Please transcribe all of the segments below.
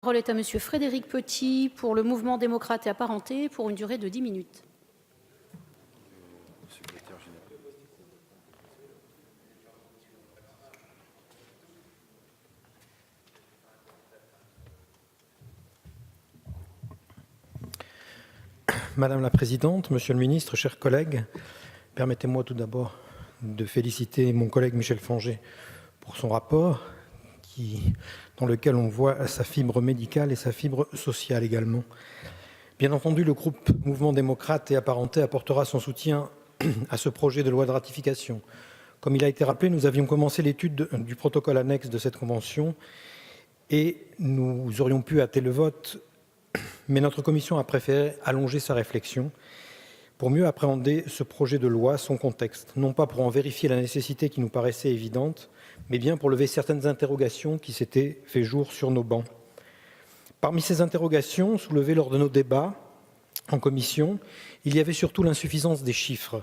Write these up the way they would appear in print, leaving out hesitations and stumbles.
La parole est à Monsieur Frédéric Petit pour le Mouvement démocrate et apparenté pour une durée de 10 minutes. Madame la Présidente, Monsieur le Ministre, chers collègues, permettez-moi tout d'abord de féliciter mon collègue Michel Fangé pour son rapport dans lequel on voit sa fibre médicale et sa fibre sociale également. Bien entendu, le groupe Mouvement démocrate et apparenté apportera son soutien à ce projet de loi de ratification. Comme il a été rappelé, nous avions commencé l'étude du protocole annexe de cette convention et nous aurions pu hâter le vote, mais notre commission a préféré allonger sa réflexion pour mieux appréhender ce projet de loi, son contexte, non pas pour en vérifier la nécessité qui nous paraissait évidente, mais bien pour lever certaines interrogations qui s'étaient fait jour sur nos bancs. Parmi ces interrogations soulevées lors de nos débats en commission, il y avait surtout l'insuffisance des chiffres.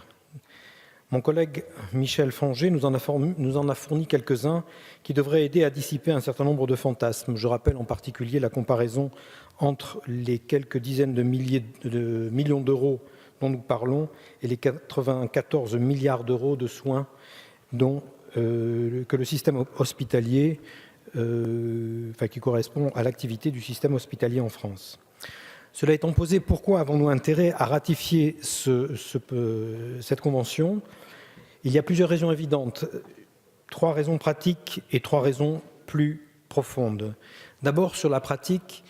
Mon collègue Michel Fangé nous en a fourni quelques-uns qui devraient aider à dissiper un certain nombre de fantasmes. Je rappelle en particulier la comparaison entre les quelques dizaines de millions d'euros dont nous parlons et les 94 milliards d'euros de soins que le système hospitalier, qui correspond à l'activité du système hospitalier en France. Cela étant posé, pourquoi avons-nous intérêt à ratifier cette convention? Il y a plusieurs raisons évidentes, 3 raisons pratiques et 3 raisons plus profondes. D'abord, sur la pratique,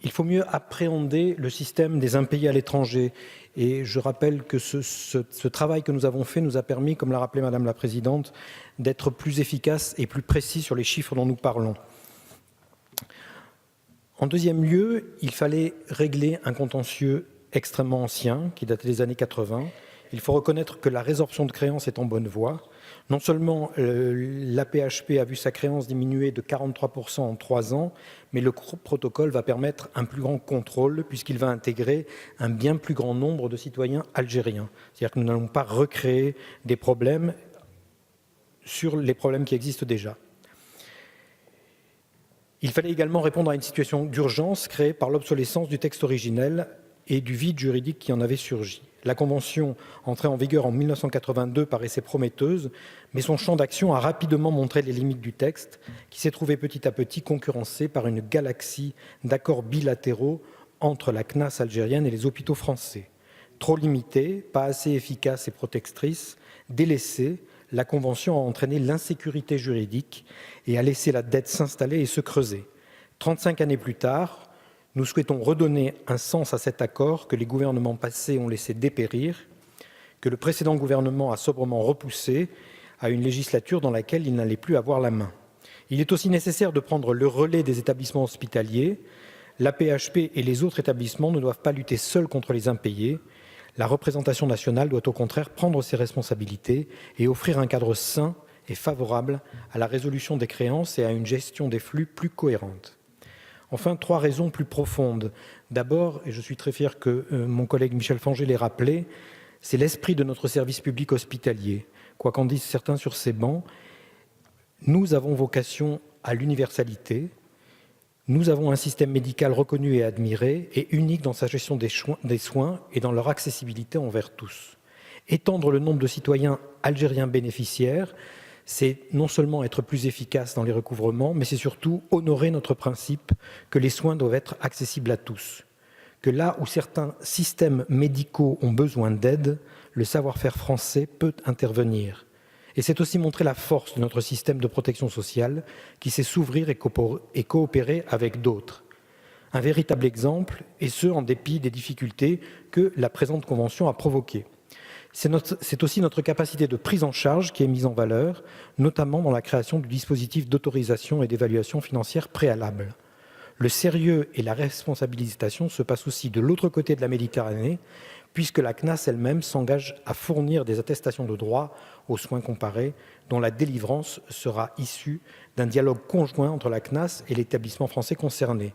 il faut mieux appréhender le système des impayés à l'étranger. Et je rappelle que ce travail que nous avons fait nous a permis, comme l'a rappelé Madame la Présidente, d'être plus efficace et plus précis sur les chiffres dont nous parlons. En deuxième lieu, il fallait régler un contentieux extrêmement ancien qui datait des années 80. Il faut reconnaître que la résorption de créances est en bonne voie. Non seulement l'AP-HP a vu sa créance diminuer de 43% en 3 ans, mais le protocole va permettre un plus grand contrôle puisqu'il va intégrer un bien plus grand nombre de citoyens algériens. C'est-à-dire que nous n'allons pas recréer des problèmes sur les problèmes qui existent déjà. Il fallait également répondre à une situation d'urgence créée par l'obsolescence du texte originel et du vide juridique qui en avait surgi. La Convention, entrée en vigueur en 1982, paraissait prometteuse, mais son champ d'action a rapidement montré les limites du texte, qui s'est trouvé petit à petit concurrencé par une galaxie d'accords bilatéraux entre la CNAS algérienne et les hôpitaux français. Trop limitée, pas assez efficace et protectrice, délaissée, la Convention a entraîné l'insécurité juridique et a laissé la dette s'installer et se creuser. 35 années plus tard, nous souhaitons redonner un sens à cet accord que les gouvernements passés ont laissé dépérir, que le précédent gouvernement a sobrement repoussé à une législature dans laquelle il n'allait plus avoir la main. Il est aussi nécessaire de prendre le relais des établissements hospitaliers. L'AP-HP et les autres établissements ne doivent pas lutter seuls contre les impayés. La représentation nationale doit au contraire prendre ses responsabilités et offrir un cadre sain et favorable à la résolution des créances et à une gestion des flux plus cohérente. Enfin, 3 raisons plus profondes. D'abord, et je suis très fier que mon collègue Michel Fangé l'ait rappelé, c'est l'esprit de notre service public hospitalier. Quoi qu'en disent certains sur ces bancs, nous avons vocation à l'universalité. Nous avons un système médical reconnu et admiré et unique dans sa gestion des soins et dans leur accessibilité envers tous. Étendre le nombre de citoyens algériens bénéficiaires, c'est non seulement être plus efficace dans les recouvrements, mais c'est surtout honorer notre principe que les soins doivent être accessibles à tous. Que là où certains systèmes médicaux ont besoin d'aide, le savoir-faire français peut intervenir. Et c'est aussi montrer la force de notre système de protection sociale qui sait s'ouvrir et coopérer avec d'autres. Un véritable exemple, et ce en dépit des difficultés que la présente convention a provoquées. C'est aussi notre capacité de prise en charge qui est mise en valeur, notamment dans la création du dispositif d'autorisation et d'évaluation financière préalable. Le sérieux et la responsabilisation se passent aussi de l'autre côté de la Méditerranée, puisque la CNAS elle-même s'engage à fournir des attestations de droit aux soins comparés, dont la délivrance sera issue d'un dialogue conjoint entre la CNAS et l'établissement français concerné.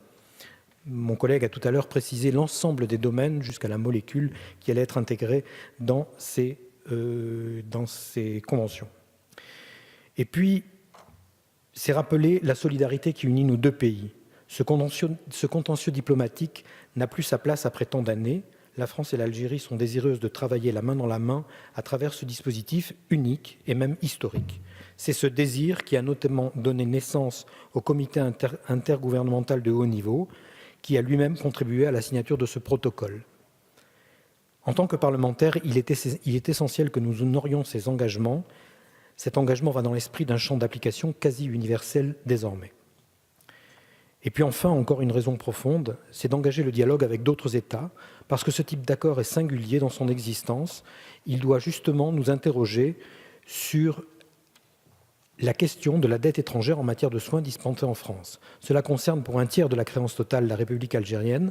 Mon collègue a tout à l'heure précisé l'ensemble des domaines jusqu'à la molécule qui allait être intégrée dans ces conventions. Et puis, c'est rappeler la solidarité qui unit nos 2 pays. Ce contentieux diplomatique n'a plus sa place après tant d'années. La France et l'Algérie sont désireuses de travailler la main dans la main à travers ce dispositif unique et même historique. C'est ce désir qui a notamment donné naissance au comité intergouvernemental de haut niveau, qui a lui-même contribué à la signature de ce protocole. En tant que parlementaire, il est essentiel que nous honorions ces engagements. Cet engagement va dans l'esprit d'un champ d'application quasi universel désormais. Et puis enfin, encore une raison profonde, c'est d'engager le dialogue avec d'autres États, parce que ce type d'accord est singulier dans son existence. Il doit justement nous interroger sur la question de la dette étrangère en matière de soins dispensés en France. Cela concerne pour un tiers de la créance totale la République algérienne.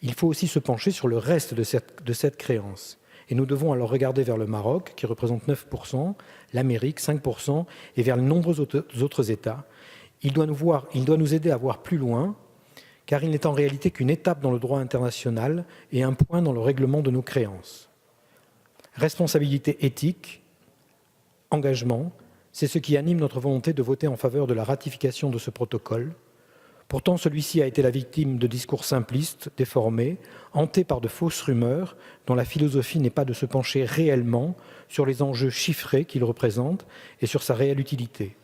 Il faut aussi se pencher sur le reste de cette créance. Et nous devons alors regarder vers le Maroc, qui représente 9%, l'Amérique, 5%, et vers les nombreux autres États. Il doit nous aider à voir plus loin, car il n'est en réalité qu'une étape dans le droit international et un point dans le règlement de nos créances. Responsabilité éthique, engagement, c'est ce qui anime notre volonté de voter en faveur de la ratification de ce protocole. Pourtant, celui-ci a été la victime de discours simplistes, déformés, hantés par de fausses rumeurs, dont la philosophie n'est pas de se pencher réellement sur les enjeux chiffrés qu'il représente et sur sa réelle utilité.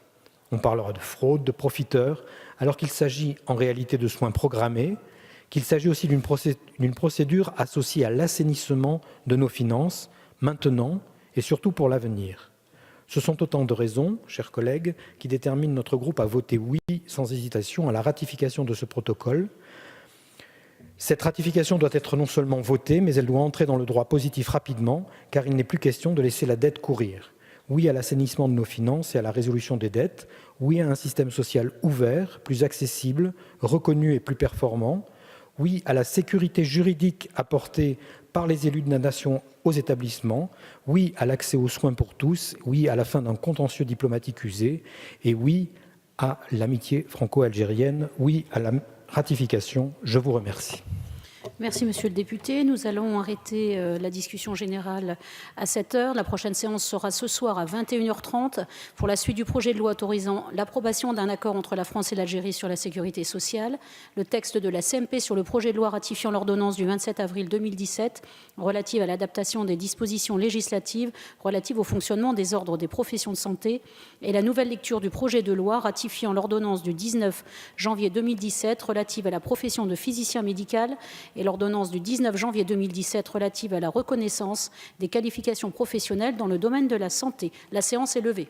On parlera de fraude, de profiteurs, alors qu'il s'agit en réalité de soins programmés, qu'il s'agit aussi d'une procédure associée à l'assainissement de nos finances, maintenant et surtout pour l'avenir. Ce sont autant de raisons, chers collègues, qui déterminent notre groupe à voter oui, sans hésitation, à la ratification de ce protocole. Cette ratification doit être non seulement votée, mais elle doit entrer dans le droit positif rapidement, car il n'est plus question de laisser la dette courir. Oui à l'assainissement de nos finances et à la résolution des dettes. Oui à un système social ouvert, plus accessible, reconnu et plus performant. Oui à la sécurité juridique apportée par les élus de la nation aux établissements. Oui à l'accès aux soins pour tous. Oui à la fin d'un contentieux diplomatique usé. Et oui à l'amitié franco-algérienne. Oui à la ratification. Je vous remercie. Merci, monsieur le député. Nous allons arrêter la discussion générale à 7 heures. La prochaine séance sera ce soir à 21h30 pour la suite du projet de loi autorisant l'approbation d'un accord entre la France et l'Algérie sur la sécurité sociale, le texte de la CMP sur le projet de loi ratifiant l'ordonnance du 27 avril 2017 relative à l'adaptation des dispositions législatives relatives au fonctionnement des ordres des professions de santé et la nouvelle lecture du projet de loi ratifiant l'ordonnance du 19 janvier 2017 relative à la profession de physicien médical et l'ordonnance du 19 janvier 2017 relative à la reconnaissance des qualifications professionnelles dans le domaine de la santé. La séance est levée.